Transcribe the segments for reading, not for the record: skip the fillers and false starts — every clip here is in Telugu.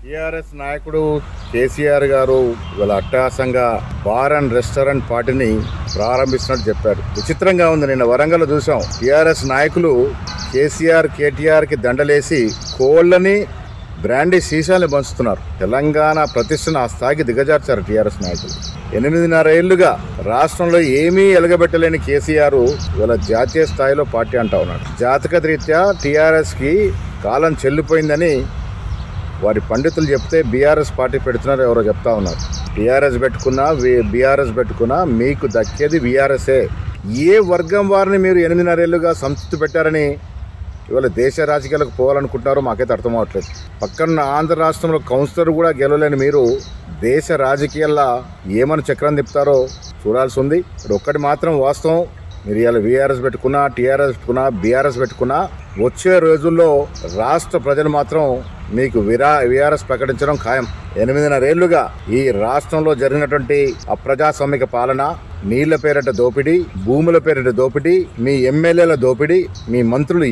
టీఆర్ఎస్ నాయకుడు కేసీఆర్ గారు ఇవాళ అట్టహాసంగా బార్ అండ్ రెస్టారెంట్ పార్టీని ప్రారంభిస్తున్నట్టు చెప్పారు. విచిత్రంగా ఉంది. నిన్న వరంగల్ చూసాం. టీఆర్ఎస్ నాయకులు కేటీఆర్ కి దండలేసి కోళ్లని బ్రాండీ సీసాలను పంచుతున్నారు. తెలంగాణ ప్రతిష్టను ఆ స్థాయికి దిగజార్చారు టీఆర్ఎస్ నాయకులు. 8.5 ఏళ్లుగా రాష్ట్రంలో ఏమీ ఎలగబెట్టలేని కేసీఆర్ ఇవాళ జాతీయ స్థాయిలో పార్టీ అంటా ఉన్నాడు. జాతక రీత్యా టీఆర్ఎస్ కి కాలం చెల్లిపోయిందని వారి పండితులు చెప్తే బీఆర్ఎస్ పార్టీ పెడుతున్నారు ఎవరో చెప్తా ఉన్నారు. టీఆర్ఎస్ పెట్టుకున్నా బీఆర్ఎస్ పెట్టుకున్నా మీకు దక్కేది బీఆర్ఎస్ఏ. ఏ వర్గం వారిని మీరు 8.5 ఏళ్లుగా సంతృప్తి పెట్టారని ఇవాళ దేశ రాజకీయాలకు పోవాలనుకుంటున్నారో మాకైతే అర్థం అవ్వట్లేదు. పక్కన ఆంధ్ర రాష్ట్రంలో కౌన్సిలర్ కూడా గెలవలేని మీరు దేశ రాజకీయాల్లో ఏమని చక్రం తిప్పుతారో చూడాల్సి ఉంది. ఇప్పుడు ఒక్కటి మాత్రం వాస్తవం, మీరు ఇలా వీఆర్ఎస్ పెట్టుకున్నా, టీఆర్ఎస్ పెట్టుకున్నా, బీఆర్ఎస్ పెట్టుకున్నా వచ్చే రోజుల్లో రాష్ట్ర ప్రజలు మాత్రం మీకు వీఆర్ఎస్ ప్రకటించడం ఖాయం. 8.5 ఏళ్లుగా ఈ రాష్ట్రంలో జరిగినటువంటి అప్రజాస్వామిక పాలన, నీళ్ల పేరిట దోపిడీ, భూముల పేరిట దోపిడీ, మీ ఎమ్మెల్యేల దోపిడీ, మీ మంత్రులు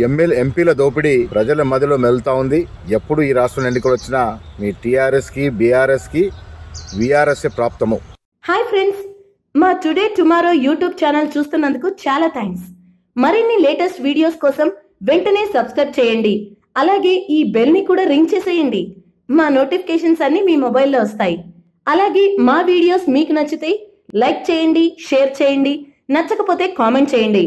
ఎంపీల దోపిడీ ప్రజల మధ్యలో మెలుతా ఉంది. ఎప్పుడు ఈ రాష్ట్రంలో ఎన్నికలు వచ్చినా మీ టీఆర్ఎస్ కి బీఆర్ఎస్ కి వీఆర్ఎస్ ప్రాప్తము. హాయ్ ఫ్రెండ్స్, మా టుడే టుమారో యూట్యూబ్ ఛానల్ చూస్తున్నందుకు చాలా థ్యాంక్స్. మరిన్ని లేటెస్ట్ వీడియోస్ కోసం వెంటనే సబ్స్క్రైబ్ చేయండి. అలాగే ఈ బెల్ ని కూడా రింగ్ చేసేయండి. మా నోటిఫికేషన్స్ అన్ని మీ మొబైల్లో వస్తాయి. అలాగే మా వీడియోస్ మీకు నచ్చితే లైక్ చేయండి, షేర్ చేయండి, నచ్చకపోతే కామెంట్ చేయండి.